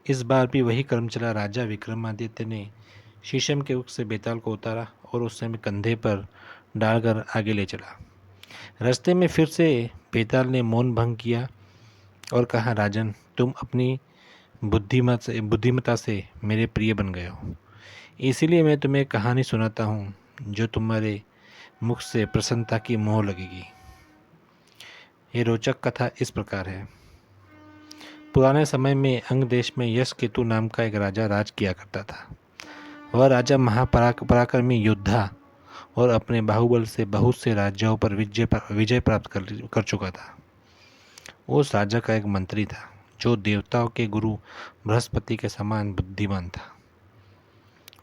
इस बार भी वही क्रम चला। राजा विक्रमादित्य ने शीशम के वृक्ष से बेताल को उतारा और उस समय कंधे पर डालकर आगे ले चला। रास्ते में फिर से बेताल ने मौन भंग किया और कहा, राजन, तुम अपनी बुद्धिमत्ता से मेरे प्रिय बन गए हो, इसीलिए मैं तुम्हें कहानी सुनाता हूँ जो तुम्हारे मुख से प्रसन्नता की मोह लगेगी। ये रोचक कथा इस प्रकार है। पुराने समय में अंग देश में यश केतु नाम का एक राजा राज किया करता था। वह राजा महापराक्रमी योद्धा और अपने बाहुबल से बहुत से राज्यों पर विजय प्राप्त कर चुका था। उस राजा का एक मंत्री था जो देवताओं के गुरु बृहस्पति के समान बुद्धिमान था।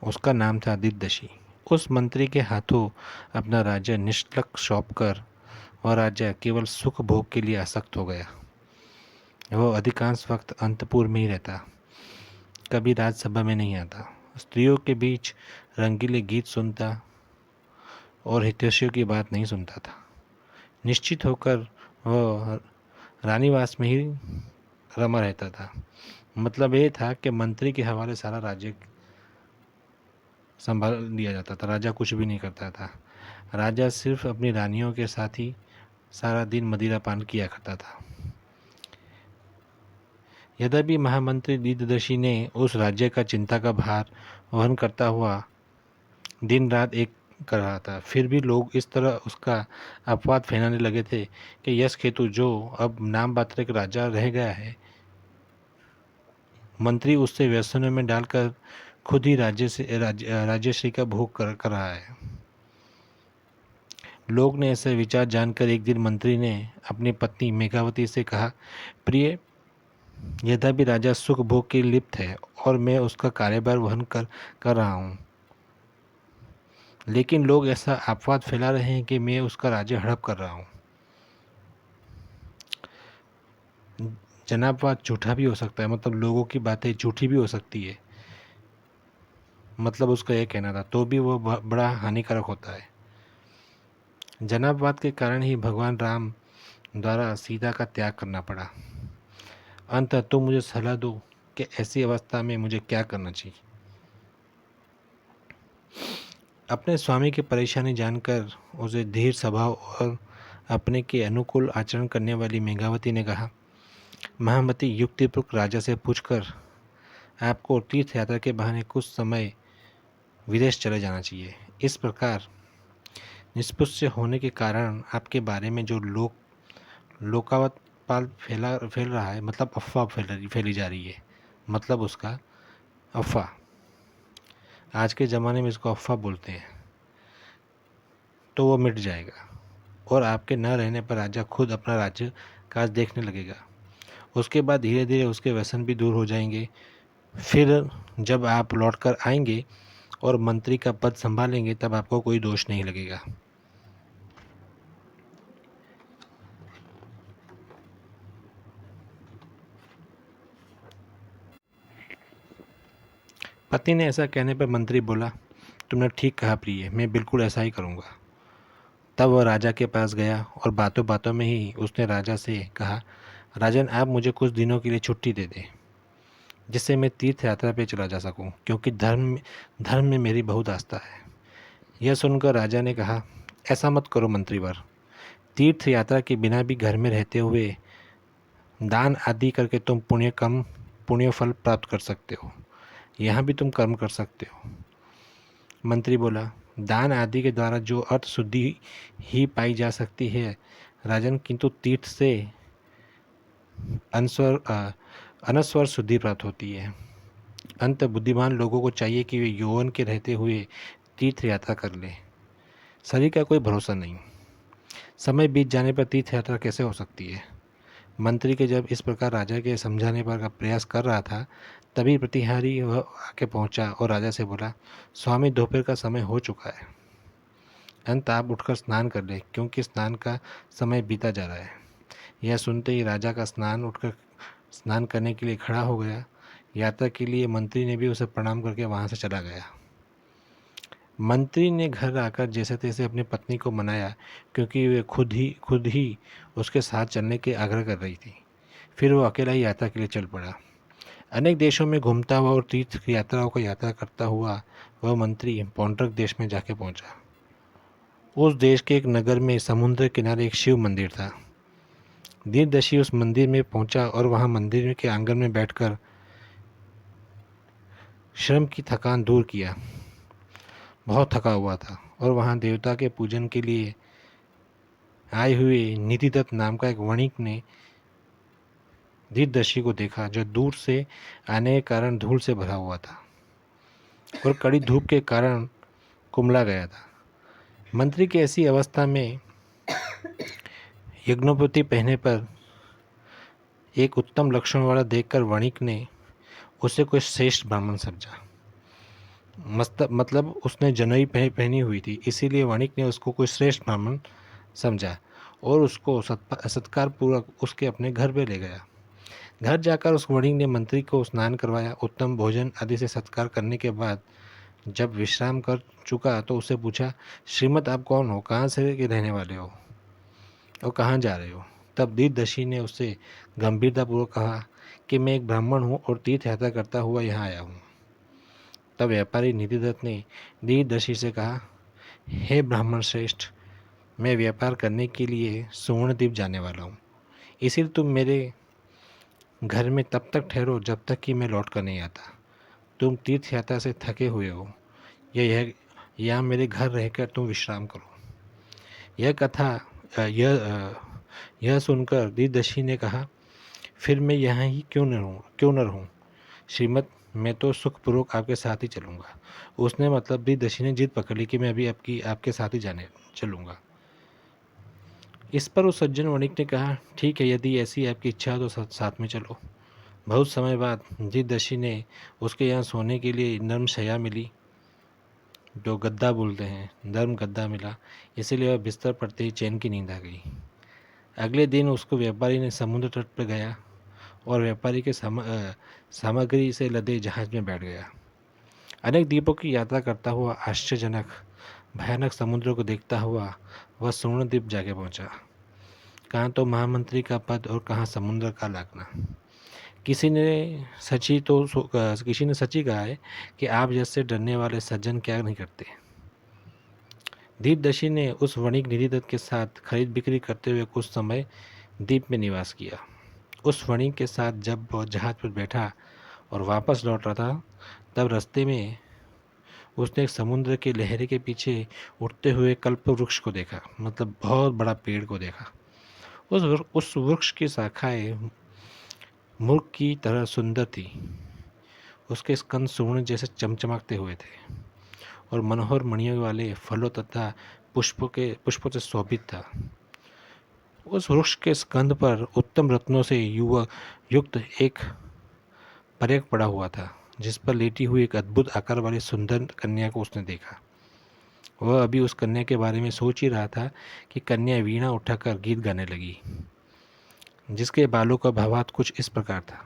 उसका नाम था दिग्दशी। उस मंत्री के हाथों अपना राज्य निष्कलंक सौंपकर वह राजा केवल सुख भोग के लिए आसक्त हो गया। वह अधिकांश वक्त अंतपुर में ही रहता, कभी राजसभा में नहीं आता, स्त्रियों के बीच रंगीले गीत सुनता और हितैषियों की बात नहीं सुनता था। निश्चित होकर वह रानीवास में ही रमा रहता था। मतलब ये था कि मंत्री के हवाले सारा राज्य संभाल लिया जाता था। राजा कुछ भी नहीं करता था। राजा सिर्फ अपनी रानियों के साथ ही सारा दिन मदिरा पान किया करता था। यद्यपि महामंत्री दिग्दर्शी ने उस राज्य का चिंता का भार वहन करता हुआ दिन रात एक कर रहा था, फिर भी लोग इस तरह उसका अपवाद फैलाने लगे थे कि यश केतु, जो अब नाम मात्र एक राजा रह गया है, मंत्री उससे व्यसनों में डालकर खुद ही राज्यश्री का भोग कर रहा है। लोग ने ऐसे विचार जानकर एक दिन मंत्री ने अपनी पत्नी मेघावती से कहा, प्रिय, यद्यपि राजा सुख भोग के लिप्त है और मैं उसका कार्यभार वहन कर रहा हूँ, लेकिन लोग ऐसा अपवाद फैला रहे हैं कि मैं उसका राज्य हड़प कर रहा हूँ। जनाबवाद झूठा भी हो सकता है, मतलब लोगों की बातें झूठी भी हो सकती है, मतलब उसका यह कहना था, तो भी वो बड़ा हानिकारक होता है। जनाबवाद के कारण ही भगवान राम द्वारा सीता का त्याग करना पड़ा। अंत तुम मुझे सलाह दो कि ऐसी अवस्था में मुझे क्या करना चाहिए। अपने स्वामी की परेशानी जानकर उसे धीर स्वभाव और अपने के अनुकूल आचरण करने वाली मेघावती ने कहा, महामती, युक्तिपूर्वक राजा से पूछकर आपको तीर्थ यात्रा के बहाने कुछ समय विदेश चले जाना चाहिए। इस प्रकार निष्पुष्य होने के कारण आपके बारे में जो लोकावत पाल फैल रहा है, मतलब अफवाह फैली जा रही है, मतलब उसका अफवाह, आज के ज़माने में इसको अफवाह बोलते हैं, तो वो मिट जाएगा और आपके न रहने पर राजा खुद अपना राज्य काज देखने लगेगा। उसके बाद धीरे धीरे उसके व्यसन भी दूर हो जाएंगे। फिर जब आप लौट कर आएंगे और मंत्री का पद संभालेंगे, तब आपको कोई दोष नहीं लगेगा। पत्नी ने ऐसा कहने पर मंत्री बोला, तुमने ठीक कहा प्रिय, मैं बिल्कुल ऐसा ही करूँगा। तब वह राजा के पास गया और बातों बातों में ही उसने राजा से कहा, राजन, आप मुझे कुछ दिनों के लिए छुट्टी दे दें, जिससे मैं तीर्थ यात्रा पे चला जा सकूं, क्योंकि धर्म में मेरी बहुत आस्था है। यह सुनकर राजा ने कहा, ऐसा मत करो मंत्रीवर, तीर्थ यात्रा के बिना भी घर में रहते हुए दान आदि करके तुम पुण्य फल प्राप्त कर सकते हो। यहाँ भी तुम कर्म कर सकते हो। मंत्री बोला, दान आदि के द्वारा जो अर्थ शुद्धि ही पाई जा सकती है राजन, किंतु तीर्थ से अनस्वर शुद्धि प्राप्त होती है। अंत बुद्धिमान लोगों को चाहिए कि वे यौवन के रहते हुए तीर्थ यात्रा कर लें। शरीर का कोई भरोसा नहीं, समय बीत जाने पर तीर्थ यात्रा कैसे हो सकती है। मंत्री के जब इस प्रकार राजा के समझाने पर का प्रयास कर रहा था, तभी प्रतिहारी वह आके पहुंचा और राजा से बोला, स्वामी, दोपहर का समय हो चुका है, अंत आप उठकर स्नान कर ले, क्योंकि स्नान का समय बीता जा रहा है। यह सुनते ही राजा का उठकर स्नान करने के लिए खड़ा हो गया। यात्रा के लिए मंत्री ने भी उसे प्रणाम करके वहाँ से चला गया। मंत्री ने घर आकर जैसे तैसे अपनी पत्नी को मनाया, क्योंकि वे खुद ही उसके साथ चलने के आग्रह कर रही थी। फिर वो अकेला ही यात्रा के लिए चल पड़ा। अनेक देशों में घूमता हुआ और तीर्थ यात्राओं का यात्रा करता हुआ वह मंत्री पौंड्रक देश में जाके पहुंचा। उस देश के एक नगर में समुद्र किनारे एक शिव मंदिर था। दीर्घदर्शी उस मंदिर में पहुंचा और वहां मंदिर के आंगन में बैठकर श्रम की थकान दूर किया। बहुत थका हुआ था और वहां देवता के पूजन के लिए आए हुए नीतिदत्त नाम का एक वणिक ने दीर्घदर्शी को देखा, जो दूर से आने के कारण धूल से भरा हुआ था और कड़ी धूप के कारण कुमला गया था। मंत्री की ऐसी अवस्था में यज्ञोपवीत पहने पर एक उत्तम लक्षण वाला देखकर वणिक ने उसे कोई श्रेष्ठ ब्राह्मण समझा। मतलब उसने जनई पहनी हुई थी, इसीलिए वणिक ने उसको कोई श्रेष्ठ ब्राह्मण समझा और उसको सत्कार पूर्वक उसके अपने घर पे ले गया। घर जाकर उस वणिक ने मंत्री को स्नान करवाया। उत्तम भोजन आदि से सत्कार करने के बाद जब विश्राम कर चुका तो उससे पूछा, श्रीमत आप कौन हो, कहाँ से के रहने वाले हो और कहाँ जा रहे हो? तब दीर्घदर्शी ने उससे गंभीरतापूर्वक कहा कि मैं एक ब्राह्मण हूँ और तीर्थ यात्रा करता हुआ यहाँ आया हूँ। तब व्यापारी नीतिदत्त ने दीर्घदर्शी से कहा, हे ब्राह्मण श्रेष्ठ, मैं व्यापार करने के लिए सुवर्णद्वीप जाने वाला हूँ, इसलिए तुम मेरे घर में तब तक ठहरो जब तक कि मैं लौट कर नहीं आता। तुम तीर्थ यात्रा से थके हुए हो, यहाँ मेरे घर रहकर तुम विश्राम करो। यह कथा यह सुनकर दीर्घदर्शी ने कहा, फिर मैं यहाँ ही क्यों न रहूँ श्रीमत, मैं तो सुखपूर्वक आपके साथ ही चलूँगा। उसने मतलब दीर्घदर्शी ने जिद पकड़ ली कि मैं अभी आपके साथ ही जाने चलूँगा। इस पर उस सज्जन वणिक ने कहा, ठीक है, यदि ऐसी आपकी इच्छा है तो साथ में चलो। बहुत समय बाद दीर्घदर्शी ने उसके यहाँ सोने के लिए नर्म शैया मिली, जो गद्दा बोलते हैं, नर्म गद्दा मिला, इसीलिए वह बिस्तर पड़ते ही चैन की नींद आ गई। अगले दिन उसको व्यापारी ने समुद्र तट पर गया और व्यापारी के सामग्री से लदे जहाज में बैठ गया। अनेक द्वीपों की यात्रा करता हुआ आश्चर्यजनक भयानक समुद्र को देखता हुआ वह सुवर्णद्वीप जाके पहुंचा। कहाँ तो महामंत्री का पद और कहाँ समुद्र का लागना। किसी ने सच ही कहा है कि आप जैसे डरने वाले सज्जन क्या नहीं करते। दीर्घदर्शी ने उस वणिक निधिदत्त के साथ खरीद बिक्री करते हुए कुछ समय द्वीप में निवास किया। उस वणिक के साथ जब वह जहाज पर बैठा और वापस लौट रहा था, तब रास्ते में उसने एक समुद्र के लहरे के पीछे उठते हुए कल्प वृक्ष को देखा, मतलब बहुत बड़ा पेड़ को देखा। उस वृक्ष की शाखाएं मुर्ग की तरह सुंदर थी। उसके स्कंद स्वर्ण जैसे चमचमाते हुए थे और मनोहर मणियों वाले फलों तथा पुष्पों से शोभित था। उस वृक्ष के स्कंद पर उत्तम रत्नों से युक्त एक पर्यक पड़ा हुआ था, जिस पर लेटी हुई एक अद्भुत आकार वाली सुंदर कन्या को उसने देखा। वह अभी उस कन्या के बारे में सोच ही रहा था कि कन्या वीणा उठाकर गीत गाने लगी, जिसके बालों का भावार्थ कुछ इस प्रकार था।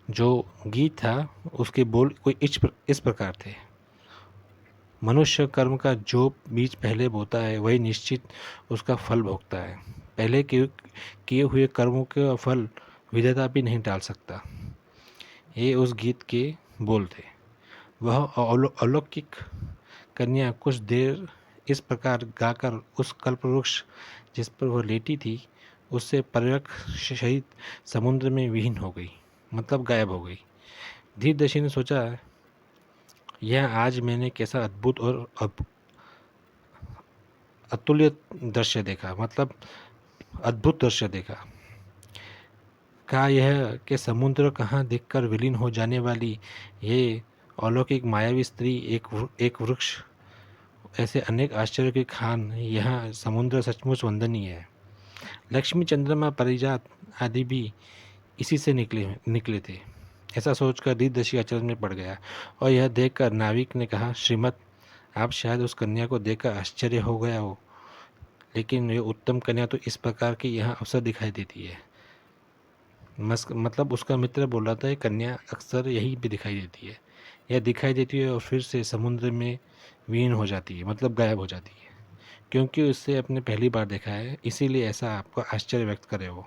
जो गीत था उसके बोल कोई इस प्रकार थे। मनुष्य कर्म का जो बीज पहले बोता है वही निश्चित उसका फल भोगता है। पहले किए हुए कर्मों का फल विधाता भी नहीं टाल सकता। ये उस गीत के बोल थे। वह अलौकिक कन्या कुछ देर इस प्रकार गाकर उस कल्पवृक्ष जिस पर वह लेटी थी उससे पर्यक सहित समुद्र में विहीन हो गई, मतलब गायब हो गई। धीरदर्शी ने सोचा, यह आज मैंने कैसा अद्भुत और अतुल्य दृश्य देखा, मतलब अद्भुत दृश्य देखा। कहा यह कि समुद्र कहाँ देखकर विलीन हो जाने वाली ये अलौकिक मायावी स्त्री एक वृक्ष, ऐसे अनेक आश्चर्य के खान यहाँ समुद्र सचमुच वंदनीय है। लक्ष्मी, चंद्रमा, परिजात आदि भी इसी से निकले थे। ऐसा सोचकर दीर्घदर्शी अचरज में पड़ गया और यह देखकर नाविक ने कहा, श्रीमत, आप शायद उस कन्या को देखकर आश्चर्य हो गया हो, लेकिन ये उत्तम कन्या तो इस प्रकार की यहाँ अवसर दिखाई देती है। मतलब उसका मित्र बोल रहा था, कन्या अक्सर यहीं पे दिखाई देती है, यह दिखाई देती है और फिर से समुद्र में विलीन हो जाती है, मतलब गायब हो जाती है, क्योंकि उससे अपने पहली बार देखा है, इसीलिए ऐसा आपको आश्चर्य व्यक्त करे वो।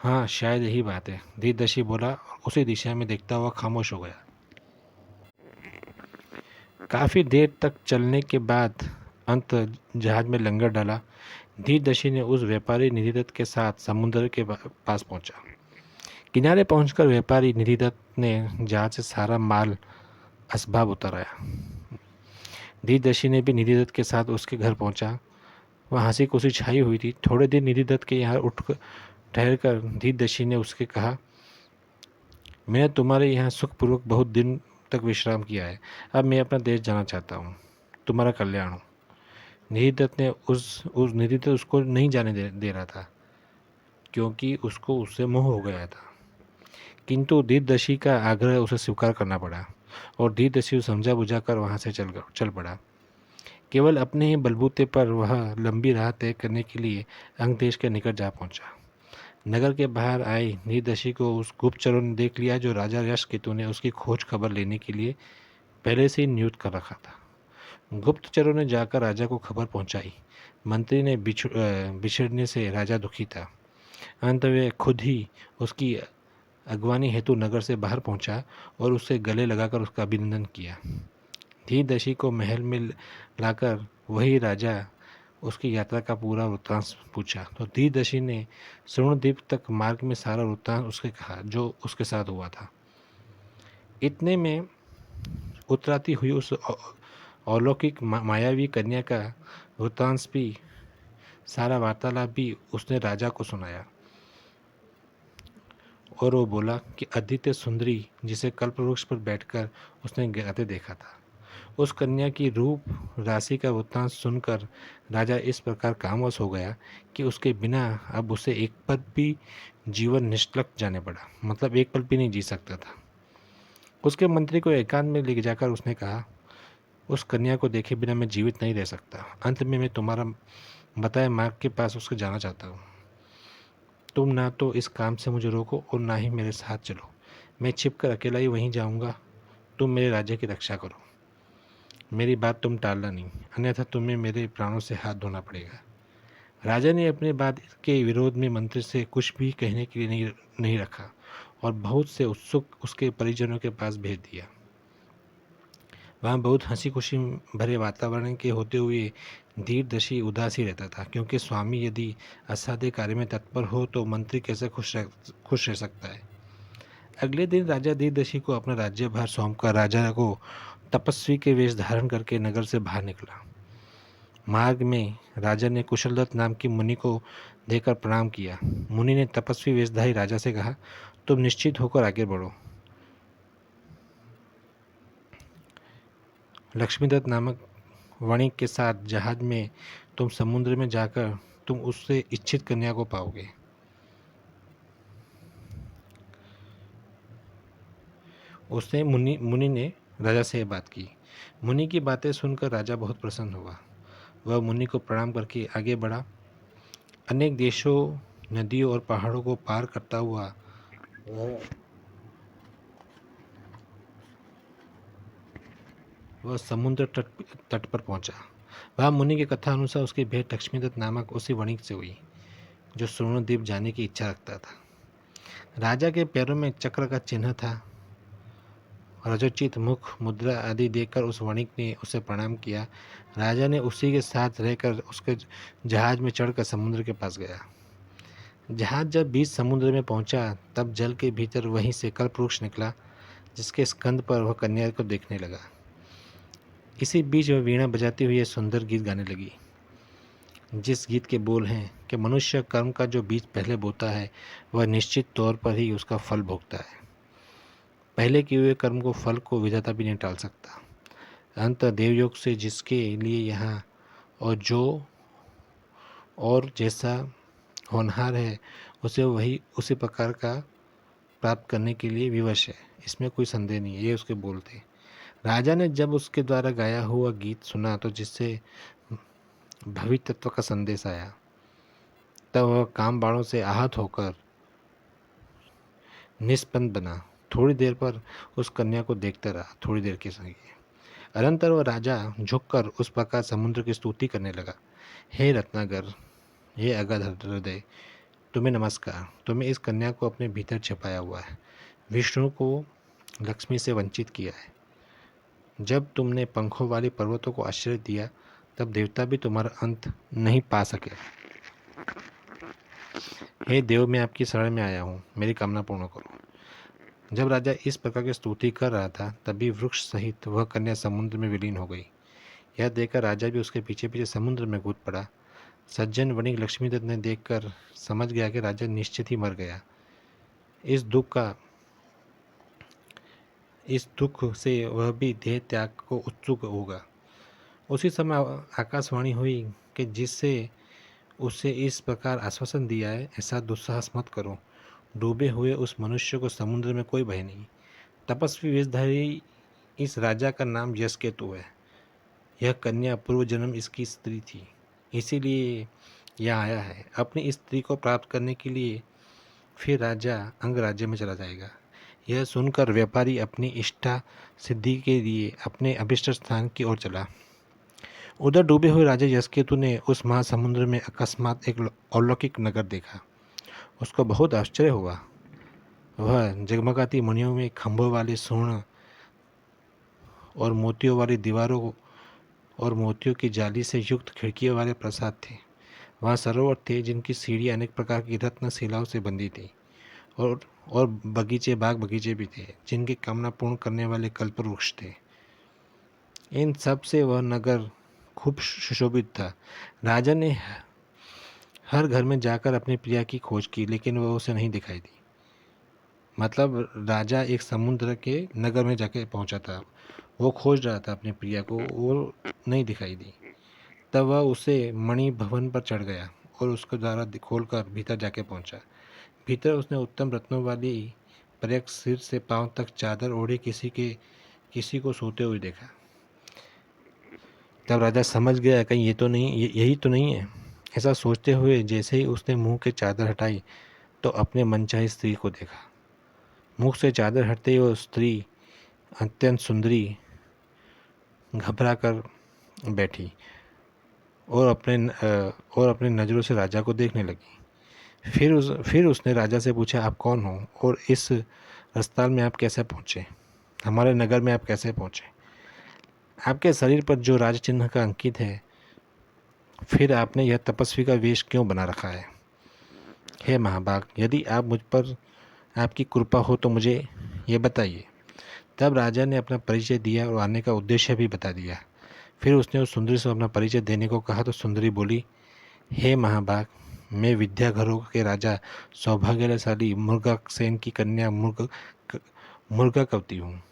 हाँ, शायद यही बात है, धीरदर्शी बोला और उसी दिशा में देखता हुआ खामोश हो गया। काफ़ी देर तक चलने के बाद अंत जहाज में लंगर डाला। धीरदर्शी ने उस व्यापारी निधिदत्त के साथ समुद्र के पास पहुंचा। किनारे पहुंचकर व्यापारी निधिदत्त ने जहाज से सारा माल असबाब उतराया। धीरदर्शी ने भी निधिदत्त के साथ उसके घर पहुंचा। वह हंसी खुशी छाई हुई थी। थोड़े देर निधिदत्त के यहाँ उठ ठहर कर धीरदर्शी ने उसके कहा, मैंने तुम्हारे यहाँ सुखपूर्वक बहुत दिन तक विश्राम किया है। अब मैं अपना देश जाना चाहता हूँ। तुम्हारा कल्याण हो। निधिदत्त उसको नहीं जाने दे रहा था, क्योंकि उसको उससे मोह हो गया था। किंतु धीरदर्शी का आग्रह उसे स्वीकार करना पड़ा और धीरदर्शी समझा बुझा कर वहाँ से चल पड़ा। केवल अपने ही बलबूते पर वह लंबी राह तय करने के लिए अंग देश के निकट जा पहुंचा। नगर के बाहर आई धीरदर्शी को उस गुप्तचरों ने देख लिया जो राजा यशकेतु ने उसकी खोज खबर लेने के लिए पहले से ही नियुक्त कर रखा था। गुप्तचरों ने जाकर राजा को खबर पहुंचाई। मंत्री ने बिछड़ने से राजा दुखी था। अंत वे खुद ही उसकी अगवानी हेतु नगर से बाहर पहुंचा और उससे गले लगाकर उसका अभिनंदन किया। धीरदर्शी को महल में लाकर वही राजा उसकी यात्रा का पूरा वृत्तांत पूछा तो धीरदर्शी ने श्रवणद्वीप तक मार्ग में सारा वृत्तांत उसके कहा जो उसके साथ हुआ था। इतने में उतराती हुई उस अलौकिक मायावी कन्या का वृत्तांत भी, सारा वार्तालाप भी उसने राजा को सुनाया। और वो बोला कि अद्वितीय सुंदरी जिसे कल्पवृक्ष पर बैठकर उसने गाते देखा था, उस कन्या की रूप राशि का वृत्तांत सुनकर राजा इस प्रकार कामवश हो गया कि उसके बिना अब उसे एक पल भी जीवन निष्कलंक जाने पड़ा, मतलब एक पल भी नहीं जी सकता था। उसके मंत्री को एकांत में ले जाकर उसने कहा, उस कन्या को देखे बिना मैं जीवित नहीं रह सकता। अंत में मैं तुम्हारा बताए मार्ग के पास उसके जाना चाहता हूँ। तुम ना तो इस काम से मुझे रोको और ना ही मेरे साथ चलो। मैं छिपकर अकेला ही वहीं जाऊंगा। तुम मेरे राज्य की रक्षा करो। मेरी बात तुम टालना नहीं, अन्यथा तुम्हें मेरे प्राणों से हाथ धोना पड़ेगा। राजा ने अपने बात के विरोध में मंत्री से कुछ भी कहने के लिए नहीं रखा और बहुत से उत्सुक उसके परिजनों के पास भेज दिया। वहाँ बहुत हंसी खुशी भरे वातावरण के होते हुए धीरदर्शी उदास ही रहता था, क्योंकि स्वामी यदि असाध्य कार्य में तत्पर हो तो मंत्री कैसे खुश रह सकता है। अगले दिन राजा धीरदर्शी को अपना राज्यभार सौंपकर राजा को तपस्वी के वेश धारण करके नगर से बाहर निकला। मार्ग में राजा ने कुशलदत्त नाम की मुनि को देखकर प्रणाम किया। मुनि ने तपस्वी वेशधारी राजा से कहा, तुम निश्चित होकर आगे बढ़ो। लक्ष्मीदत्त नामक वणिक के साथ जहाज में तुम समुद्र में जाकर तुम उससे इच्छित कन्या को पाओगे। उसने मुनि ने राजा से बात की। मुनि की बातें सुनकर राजा बहुत प्रसन्न हुआ। वह मुनि को प्रणाम करके आगे बढ़ा। अनेक देशों, नदियों और पहाड़ों को पार करता हुआ वह समुद्र तट पर पहुंचा। वह मुनि की कथा अनुसार उसकी भेंट लक्ष्मीदत्त नामक उसी वणिक से हुई जो स्वर्णद्वीप जाने की इच्छा रखता था। राजा के पैरों में चक्र का चिन्ह था। रजोचित मुख मुद्रा आदि देखकर उस वणिक ने उसे प्रणाम किया। राजा ने उसी के साथ रहकर उसके जहाज में चढ़कर समुद्र के पास गया। जहाज जब बीच समुद्र में पहुंचा तब जल के भीतर वहीं से कल्पवृक्ष निकला, जिसके स्कंद पर वह कन्या को देखने लगा। इसी बीच वह वीणा बजाती हुई सुंदर गीत गाने लगी, जिस गीत के बोल हैं कि मनुष्य कर्म का जो बीज पहले बोता है वह निश्चित तौर पर ही उसका फल भोगता है। पहले किए हुए कर्म को फल को विधाता भी नहीं टाल सकता। अंत देवयोग से जिसके लिए यहाँ और जो और जैसा होनहार है उसे वही उसी प्रकार का प्राप्त करने के लिए विवश है, इसमें कोई संदेह नहीं है। ये उसके बोल थे। राजा ने जब उसके द्वारा गाया हुआ गीत सुना तो जिससे भवित तत्व का संदेश आया, तब वह काम बाणों से आहत होकर निष्पंद बना। थोड़ी देर पर उस कन्या को देखता रहा, थोड़ी देर के लिए। अनंतर वह राजा झुककर उस प्रकार समुद्र की स्तुति करने लगा, हे रत्नागर, हे अगाध हृदय, तुम्हें नमस्कार। तुम्हें इस कन्या को अपने भीतर छिपाया हुआ है। विष्णु को लक्ष्मी से वंचित किया है। जब तुमने पंखों वाले पर्वतों को आश्रय दिया तब देवता भी तुम्हारा अंत नहीं पा सके। हे देव, मैं आपकी शरण में आया हूँ, मेरी कामना पूर्ण करो। जब राजा इस प्रकार की स्तुति कर रहा था तभी वृक्ष सहित वह कन्या समुद्र में विलीन हो गई। यह देखकर राजा भी उसके पीछे पीछे समुद्र में कूद पड़ा। सज्जन वणिक लक्ष्मीदत्त ने देखकर समझ गया कि राजा निश्चित ही मर गया। इस दुख से वह भी देह त्याग को उत्सुक होगा। उसी समय आकाशवाणी हुई कि जिससे उसे इस प्रकार आश्वासन दिया है, ऐसा दुस्साहस मत करो। डूबे हुए उस मनुष्य को समुद्र में कोई भय नहीं। तपस्वी वेशधारी इस राजा का नाम यशकेतु है। यह कन्या पूर्व जन्म इसकी स्त्री थी, इसीलिए यह आया है। अपनी इस स्त्री को प्राप्त करने के लिए फिर राजा अंगराज्य में चला जाएगा। यह सुनकर व्यापारी अपनी इष्टा सिद्धि के लिए अपने अभिष्ट स्थान की ओर चला। उधर डूबे हुए राजा यशकेतु ने उस महासमुद्र में अकस्मात एक अलौकिक नगर देखा। उसको बहुत आश्चर्य हुआ। वह जगमगाती मणियों में खंभों वाले स्वर्ण और मोतियों वाली दीवारों और मोतियों की जाली से युक्त खिड़कियों वाले प्रासाद थे। वहाँ सरोवर थे जिनकी सीढ़ियाँ अनेक प्रकार की रत्न शिलाओं से बंधी थी और बगीचे बाग बगीचे भी थे जिनकी कामना पूर्ण करने वाले कल्पवृक्ष थे। इन सब से वह नगर खूब सुशोभित था। राजा ने हर घर में जाकर अपनी प्रिया की खोज की लेकिन वह उसे नहीं दिखाई दी। मतलब राजा एक समुद्र के नगर में जाके पहुंचा था, वो खोज रहा था अपनी प्रिया को, वो नहीं दिखाई दी। तब वह उसे मणि भवन पर चढ़ गया और उसका द्वारा खोलकर भीतर जाके पहुंचा। भीतर उसने उत्तम रत्नों वाली पर्यक सिर से पांव तक चादर ओढ़े किसी को सोते हुए देखा। तब राजा समझ गया कहीं यही तो नहीं है। ऐसा सोचते हुए जैसे ही उसने मुंह के चादर हटाई तो अपने मनचाही स्त्री को देखा। मुख से चादर हटते ही वो स्त्री अत्यंत सुंदरी घबरा कर बैठी और अपने नज़रों से राजा को देखने लगी। फिर उसने राजा से पूछा, आप कौन हो और इस अस्पताल में आप कैसे पहुँचे? हमारे नगर में आप कैसे पहुँचे? आपके शरीर पर जो राज चिन्ह का अंकित है, फिर आपने यह तपस्वी का वेश क्यों बना रखा है? हे महाभाग, यदि आप मुझ पर आपकी कृपा हो तो मुझे ये बताइए। तब राजा ने अपना परिचय दिया और आने का उद्देश्य भी बता दिया। फिर उसने उस सुंदरी से अपना परिचय देने को कहा तो सुंदरी बोली, हे महाभाग, मैं विद्याघरों के राजा सौभाग्यशाली मुर्गासेन की कन्या मुर्गाकवती हूँ।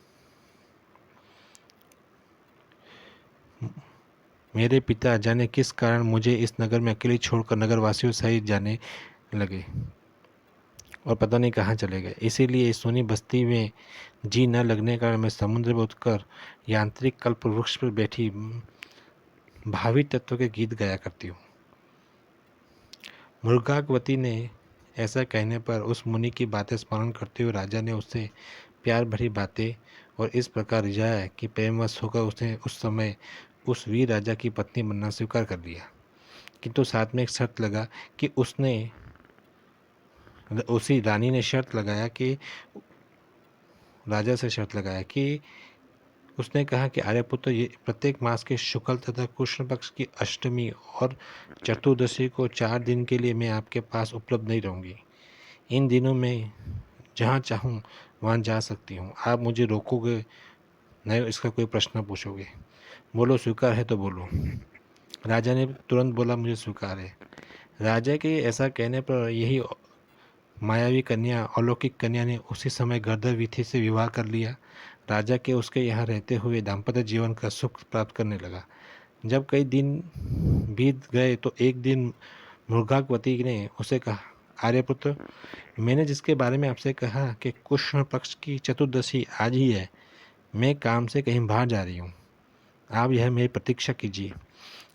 मेरे पिता जाने किस कारण मुझे इस नगर में अकेले छोड़कर नगरवासियों सहित जाने लगे और पता नहीं कहाँ चले गए। इसीलिए इस सोनी बस्ती में जी न लगने का मैं समुद्र में उतरकर यांत्रिक कल्प वृक्ष पर बैठी भावी तत्व के गीत गाया करती हूँ। मुर्गावती ने ऐसा कहने पर उस मुनि की बातें स्मरण करते हुए राजा ने उससे प्यार भरी बातें और इस प्रकार रिझाया कि प्रेमवश होकर उसने उस समय उस वीर राजा की पत्नी बनना स्वीकार कर लिया। किंतु साथ में एक शर्त लगा कि उसी रानी ने राजा से शर्त लगाया कि उसने कहा कि आर्यपुत्र, ये प्रत्येक मास के शुक्ल तथा कृष्ण पक्ष की अष्टमी और चतुर्दशी को 4 दिन के लिए मैं आपके पास उपलब्ध नहीं रहूँगी। इन दिनों में जहाँ चाहूँ वहाँ जा सकती हूँ। आप मुझे रोकोगे नहीं, इसका कोई प्रश्न पूछोगे? बोलो, स्वीकार है तो बोलो। राजा ने तुरंत बोला, मुझे स्वीकार है। राजा के ऐसा कहने पर यही मायावी कन्या, अलौकिक कन्या ने उसी समय गर्दर विथि से विवाह कर लिया। राजा के उसके यहाँ रहते हुए दाम्पत्य जीवन का सुख प्राप्त करने लगा। जब कई दिन बीत गए तो एक दिन मुर्गावती ने उसे कहा, आर्यपुत्र, मैंने जिसके बारे में आपसे कहा कि कृष्ण पक्ष की चतुर्दशी आज ही है, मैं काम से कहीं बाहर जा रही हूँ। आप यह मेरी प्रतीक्षा कीजिए,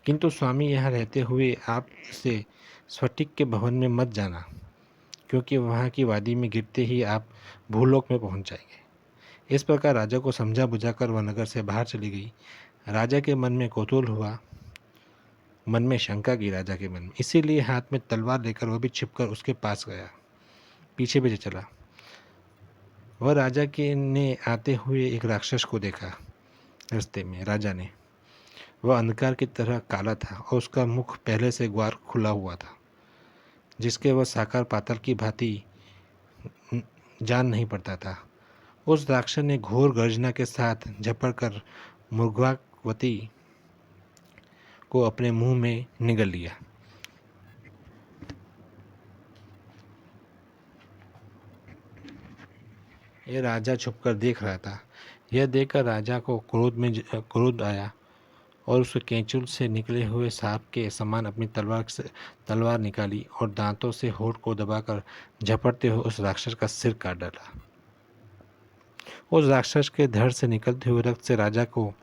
किंतु स्वामी यहाँ रहते हुए आप इसे स्फटिक के भवन में मत जाना, क्योंकि वहाँ की वादी में गिरते ही आप भूलोक में पहुँच जाएंगे। इस प्रकार राजा को समझा बुझाकर वह नगर से बाहर चली गई। राजा के मन में कौतूहल हुआ मन में शंका की राजा के मन में। इसीलिए हाथ में तलवार लेकर वह भी छिपकर उसके पास गया, पीछे पीछे चला। वह राजा के ने आते हुए एक राक्षस को देखा रास्ते में। राजा ने, वह अंधकार की तरह काला था और उसका मुख पहले से ग्वार खुला हुआ था, जिसके वह साकार पाताल की भांति जान नहीं पड़ता था। उस राक्षस ने घोर गर्जना के साथ झपड़कर मृगावती को अपने मुंह में निगल लिया। यह राजा छुपकर देख रहा था। यह देखकर राजा को क्रोध आया और उसके केंचुल से निकले हुए सांप के समान अपनी तलवार निकाली और दांतों से होठ को दबाकर झपटते हुए उस राक्षस का सिर काट डाला। उस राक्षस के धड़ से निकलते हुए रक्त से राजा को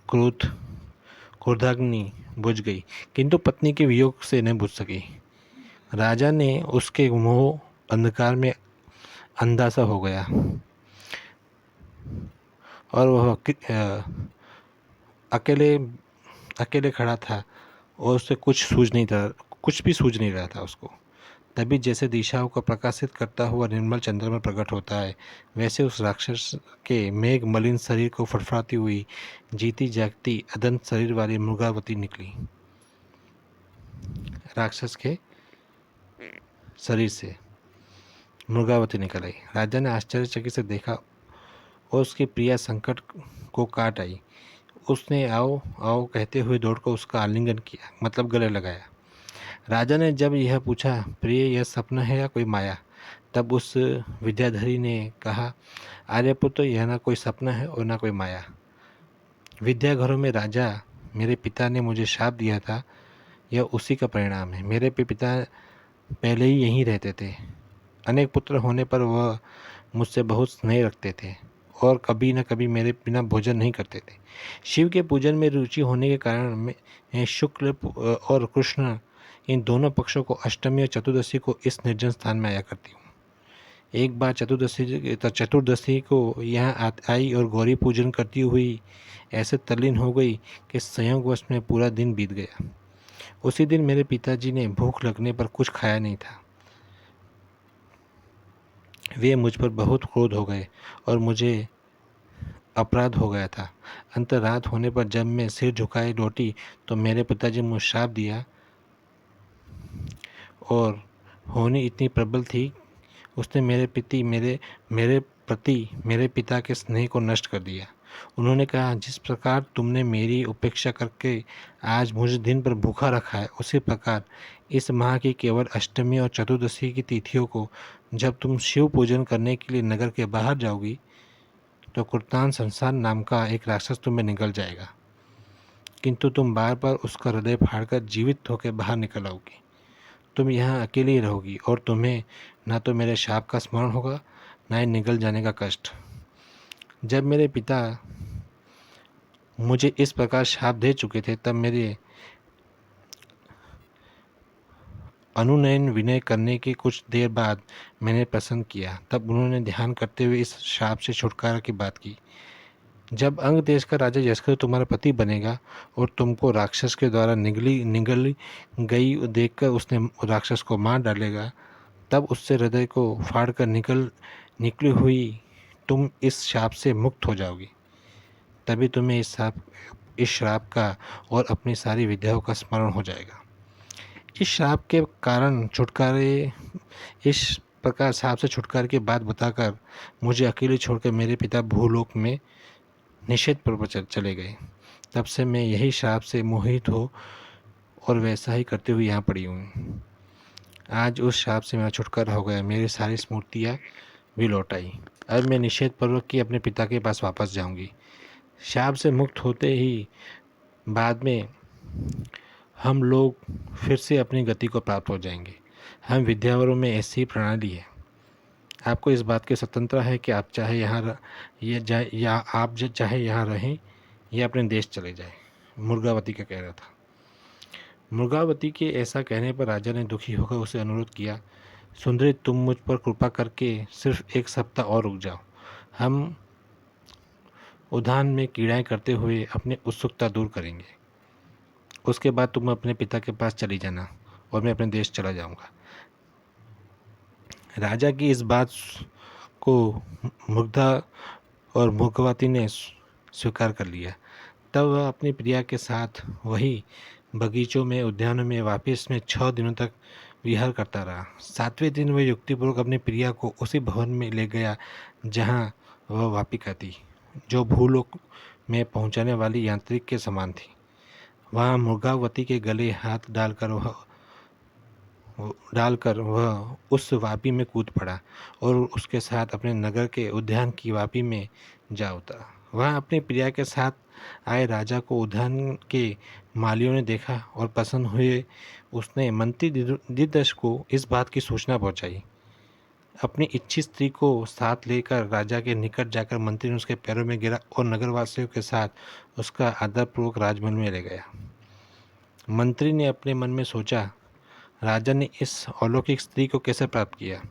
क्रोधाग्नि बुझ गई, किंतु पत्नी के वियोग से न बुझ सकी। राजा ने उसके मुंह अंधकार में अंधा सा हो गया और वह अकेले खड़ा था और उसे कुछ भी सूझ नहीं रहा था उसको। तभी जैसे दिशाओं को प्रकाशित करता हुआ निर्मल चंद्रमा प्रकट होता है, वैसे उस राक्षस के मेघ मलिन शरीर को फड़फड़ाती हुई जीती जागती अदंत शरीर वाली मृगावती निकली। राक्षस के शरीर से मृगावती निकल आई। राजा ने आश्चर्यचकित से देखा और उसकी प्रिया संकट को काट आई। उसने आओ आओ कहते हुए दौड़कर उसका आलिंगन किया, मतलब गले लगाया। राजा ने जब यह पूछा, प्रिय यह सपना है या कोई माया, तब उस विद्याधरी ने कहा, आर्यपुत्र यह ना कोई सपना है और ना कोई माया। विद्याघरों में राजा मेरे पिता ने मुझे शाप दिया था, यह उसी का परिणाम है। मेरे पिता पहले ही यहीं रहते थे। अनेक पुत्र होने पर वह मुझसे बहुत स्नेह रखते थे और कभी न कभी मेरे बिना भोजन नहीं करते थे। शिव के पूजन में रुचि होने के कारण मैं शुक्ल और कृष्ण इन दोनों पक्षों को अष्टमी और चतुर्दशी को इस निर्जन स्थान में आया करती हूँ। एक बार चतुर्दशी को यहाँ आई और गौरी पूजन करती हुई ऐसे तल्लीन हो गई कि संयोगवश में पूरा दिन बीत गया। उसी दिन मेरे पिताजी ने भूख लगने पर कुछ खाया नहीं था। वे मुझ पर बहुत क्रोध हो गए और मुझे अपराध हो गया था। अंत रात होने पर जब मैं सिर झुकाए लौटी तो मेरे पिताजी ने मुझे शाप दिया और होनी इतनी प्रबल थी, उसने मेरे प्रति मेरे पिता के स्नेह को नष्ट कर दिया। उन्होंने कहा, जिस प्रकार तुमने मेरी उपेक्षा करके आज मुझे दिन पर भूखा रखा है, उसी प्रकार इस माह की केवल अष्टमी और चतुर्दशी की तिथियों को जब तुम शिव पूजन करने के लिए नगर के बाहर जाओगी तो कुर्तान संसार नाम का एक राक्षस तुम्हें निकल जाएगा, किंतु तुम बार बार उसका हृदय फाड़कर जीवित होकर बाहर निकल आओगी। तुम यहाँ अकेली रहोगी और तुम्हें ना तो मेरे शाप का स्मरण होगा, ना ही निगल जाने का कष्ट। जब मेरे पिता मुझे इस प्रकार शाप दे चुके थे, तब मेरे अनुनयन विनय करने के कुछ देर बाद मैंने पसंद किया। तब उन्होंने ध्यान करते हुए इस शाप से छुटकारा की बात की। जब अंग देश का राजा यशकर तुम्हारा पति बनेगा और तुमको राक्षस के द्वारा निगल गई देखकर उसने राक्षस को मार डालेगा, तब उससे हृदय को फाड़कर निकली हुई तुम इस शाप से मुक्त हो जाओगी। तभी तुम्हें इस श्राप का और अपनी सारी विद्याओं का स्मरण हो जाएगा। इस श्राप के कारण इस प्रकार श्राप से छुटकारे की बात बताकर मुझे अकेले छोड़कर मेरे पिता भूलोक में निषेध पर चले गए। तब से मैं यही श्राप से मोहित हो और वैसा ही करते हुए यहाँ पड़ी हूँ। आज उस श्राप से मेरा छुटकारा हो गया, मेरी सारी स्मृतियाँ भी लौट आई। अब मैं निषेध पूर्वक की अपने पिता के पास वापस जाऊंगी। श्राप से मुक्त होते ही बाद में हम लोग फिर से अपनी गति को प्राप्त हो जाएंगे। हम विद्यावरों में ऐसी प्रणाली है। आपको इस बात की स्वतंत्रता है कि आप चाहे चाहे यहाँ रहें या अपने देश चले जाएं। मृगावती का कह रहा था। मृगावती के ऐसा कहने पर राजा ने दुखी होकर उसे अनुरोध किया, सुंदरी तुम मुझ पर कृपा करके सिर्फ 1 सप्ताह और रुक जाओ। हम उद्यान में क्रीड़ाएं करते हुए अपनी उत्सुकता दूर करेंगे। उसके बाद तुम अपने पिता के पास चली जाना और मैं अपने देश चला जाऊंगा। राजा की इस बात को मुग्धा और मुग्धवती ने स्वीकार कर लिया। तब वह अपनी प्रिया के साथ वही बगीचों में, उद्यानों में वापिस में 6 दिनों तक विहार करता रहा। 7वें दिन वह युक्तिपूर्वक अपनी प्रिया को उसी भवन में ले गया जहाँ वह वापिका थी, जो भूलोक में पहुँचाने वाली यांत्रिक के समान थी। वहाँ मुर्गावती के गले हाथ डालकर वह उस वापी में कूद पड़ा और उसके साथ अपने नगर के उद्यान की वापी में जा उतरा। वहाँ अपनी प्रिया के साथ आए राजा को उद्यान के मालियों ने देखा और पसंद हुए। उसने मंत्री दिदर्श को इस बात की सूचना पहुंचाई। अपनी इच्छित स्त्री को साथ लेकर राजा के निकट जाकर मंत्री ने उसके पैरों में गिरा और नगरवासियों के साथ उसका आदरपूर्वक राजमहल में ले गया। मंत्री ने अपने मन में सोचा, राजा ने इस अलौकिक स्त्री को कैसे प्राप्त किया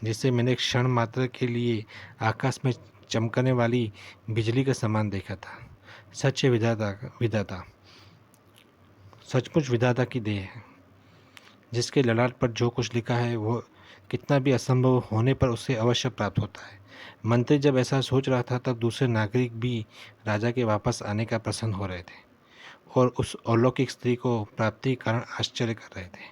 जिसे मैंने क्षण मात्र के लिए आकाश में चमकने वाली बिजली के समान देखा था। सच है विधाता सचमुच विधाता की देह है। जिसके ललाट पर जो कुछ लिखा है वो कितना भी असंभव होने पर उसे अवश्य प्राप्त होता है। मंत्री जब ऐसा सोच रहा था तब दूसरे नागरिक भी राजा के वापस आने का प्रसन्न हो रहे थे और उस अलौकिक स्त्री को प्राप्ति के कारण आश्चर्य कर रहे थे।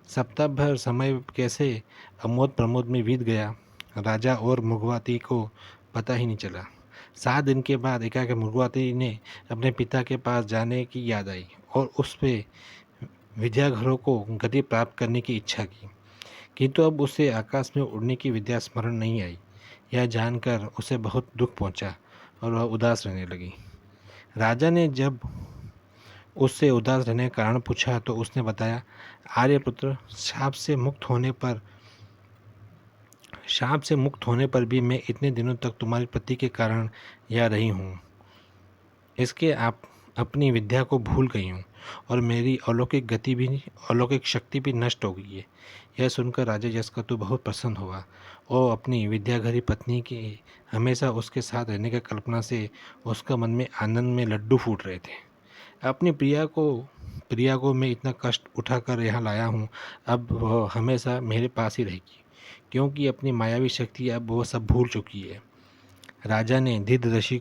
सप्ताह भर समय कैसे अमोद प्रमोद में बीत गया, राजा और मुर्गावती को पता ही नहीं चला। 7 दिन के बाद एकाएक मुर्गावती ने अपने पिता के पास जाने की याद आई और उस पे विद्याघरों को गति प्राप्त करने की इच्छा की, किंतु अब उसे आकाश में उड़ने की विद्या स्मरण नहीं आई। यह जानकर उसे बहुत दुख पहुंचा और वह उदास रहने लगी। राजा ने जब उससे उदास रहने का कारण पूछा तो उसने बताया, आर्यपुत्र, शाप से मुक्त होने पर भी मैं इतने दिनों तक तुम्हारे पति के कारण यहाँ रही हूँ। इसके आप अपनी विद्या को भूल गई हूँ और मेरी अलौकिक शक्ति भी नष्ट हो गई है। यह सुनकर राजा यशकतु बहुत प्रसन्न हुआ और अपनी विद्याघरी पत्नी की हमेशा उसके साथ रहने की कल्पना से उसका मन में आनंद में लड्डू फूट रहे थे। अपनी प्रिया को मैं इतना कष्ट उठाकर यहाँ लाया हूँ, अब वह हमेशा मेरे पास ही रहेगी, क्योंकि अपनी मायावी शक्ति अब वह सब भूल चुकी है। राजा ने धीरदर्शी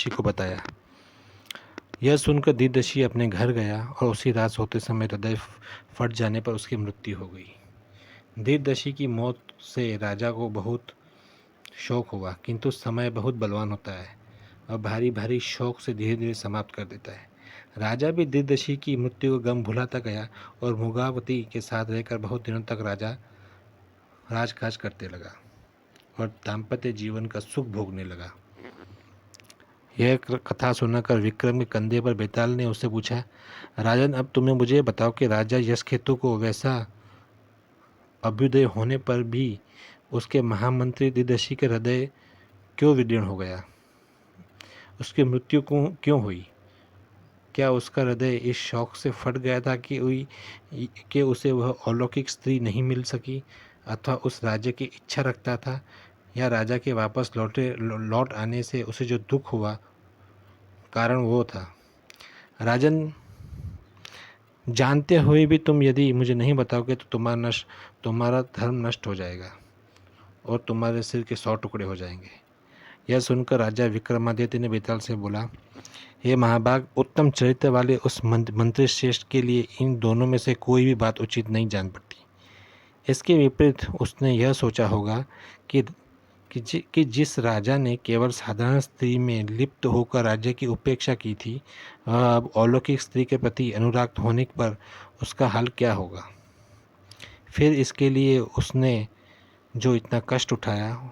को बताया। यह सुनकर धीरदर्शी अपने घर गया और उसी रात सोते समय हृदय फट जाने पर उसकी मृत्यु हो गई। धीरदर्शी की मौत से राजा को बहुत शोक हुआ, किंतु समय बहुत बलवान होता है और भारी भारी शोक से धीरे धीरे समाप्त कर देता है। राजा भी धीरदर्शी की मृत्यु को गम भुलाता गया और मुर्गावती के साथ रहकर बहुत दिनों तक राजकाज करते लगा और दाम्पत्य जीवन का सुख भोगने लगा। यह कथा सुनकर विक्रम के कंधे पर बेताल ने उससे पूछा, राजन, अब तुम्हें मुझे बताओ कि राजा यशकेतु को वैसा अभ्युदय होने पर भी उसके महामंत्री धीरदर्शी के हृदय क्यों विदीर्ण हो गया? उसकी मृत्यु क्यों हुई? क्या उसका हृदय इस शौक से फट गया था कि उसे वह अलौकिक स्त्री नहीं मिल सकी, अथवा उस राज्य की इच्छा रखता था, या राजा के वापस लौट आने से उसे जो दुख हुआ कारण वो था? राजन, जानते हुए भी तुम यदि मुझे नहीं बताओगे तो तुम्हारा धर्म नष्ट हो जाएगा और तुम्हारे सिर के 100 टुकड़े हो जाएंगे। यह सुनकर राजा विक्रमादित्य ने बेताल से बोला, हे महाभाग, उत्तम चरित्र वाले उस मंत्री श्रेष्ठ के लिए इन दोनों में से कोई भी बात उचित नहीं जान पड़ती। इसके विपरीत उसने यह सोचा होगा कि जिस राजा ने केवल साधारण स्त्री में लिप्त होकर राज्य की उपेक्षा की थी, वह अब अलौकिक स्त्री के प्रति अनुराग होने पर उसका हाल क्या होगा। फिर इसके लिए उसने जो इतना कष्ट उठाया,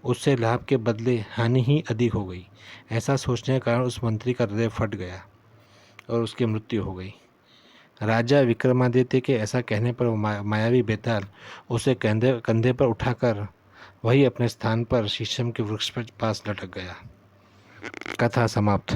उससे लाभ के बदले हानि ही अधिक हो गई। ऐसा सोचने के कारण उस मंत्री का हृदय फट गया और उसकी मृत्यु हो गई। राजा विक्रमादित्य के ऐसा कहने पर मायावी बेताल उसे कंधे पर उठाकर वही अपने स्थान पर शीशम के वृक्ष पर पास लटक गया। कथा समाप्त।